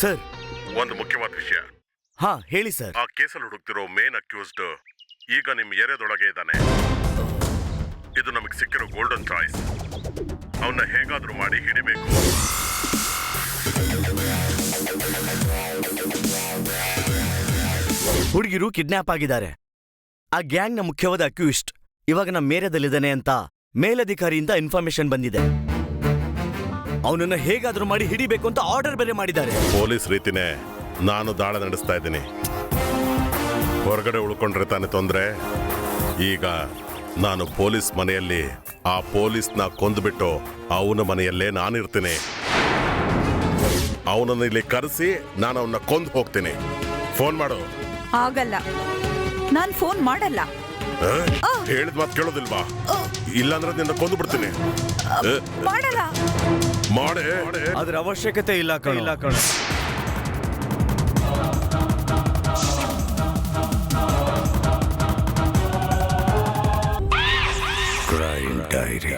Sir, ಒಂದು ಮುಖ್ಯವಾದ ವಿಷಯ. ಹಾ ಹೇಳಿ ಸರ್. ಆ ಕೇಸಲ್ಲಿ ಹುಡುಕ್ತಿರೋ ಮೇನ್ ಅಕ್ಯೂಸ್ಡ್ ಈಗ ನಿಮ್ ಏರಿಯಾದೊಳಗೆ ಇದ್ದಾನೆ. ಇದು ನಮಗೆ ಸಿಕ್ಕಿರೋ ಗೋಲ್ಡನ್ ಚಾಯ್ಸ್. ಅವನ್ನ ಹೇಗಾದ್ರೂ ಮಾಡಿ ಹಿಡಿಬೇಕು. ಹುಡುಗಿರು ಕಿಡ್ನಾಪ್ ಆಗಿದ್ದಾರೆ. ಆ ಗ್ಯಾಂಗ್ನ ಮುಖ್ಯವಾದ ಅಕ್ಯೂಸ್ಟ್ ಇವಾಗ ನಮ್ಮ ಏರಿಯಾದಲ್ಲಿದ್ದಾನೆ ಅಂತ ಮೇಲಧಿಕಾರಿಯಿಂದ ಇನ್ಫಾರ್ಮೇಶನ್ ಬಂದಿದೆ. ಅವನನ್ನ ಹೇಗಾದ್ರೂ ಮಾಡಿ ಹಿಡಿಬೇಕು ಅಂತ ಆರ್ಡರ್ ಬೇರೆ ಮಾಡಿದ್ದಾರೆ. ಪೊಲೀಸ್ ರೀತಿನೇ ನಾನು ದಾಳ ನಡೆಸ್ತಾ ಇದ್ದೀನಿ. ಹೊರಗಡೆ ಉಳ್ಕೊಂಡ್ರೆ ತಾನೆ ತೊಂದ್ರೆ. ಈಗ ನಾನು ಪೊಲೀಸ್ ಮನೆಯಲ್ಲಿ ಆ ಪೊಲೀಸ್ನ ಕೊಂದುಬಿಟ್ಟು ಅವನ ಮನೆಯಲ್ಲೇ ನಾನಿರ್ತೀನಿ. ಅವನನ್ನು ಇಲ್ಲಿ ಕರೆಸಿ ನಾನು ಅವನ್ನ ಕೊಂದು ಹೋಗ್ತೀನಿ. ಫೋನ್ ಮಾಡು. ಆಗಲ್ಲ, ನಾನ್ ಫೋನ್ ಮಾಡಲ್ಲ. ಹೇಳಿದ ಮಾತು ಕೇಳೋದಿಲ್ವಾ? ಇಲ್ಲಾಂದ್ರೆ ನಿನ್ನ ಕೊಂದು ಬಿಡ್ತೀನಿ. ಮಾಡಲ್ಲ. ಮಾಡೇ. ಅದ್ರ ಅವಶ್ಯಕತೆ ಇಲ್ಲ ಕಣ. Crime diary.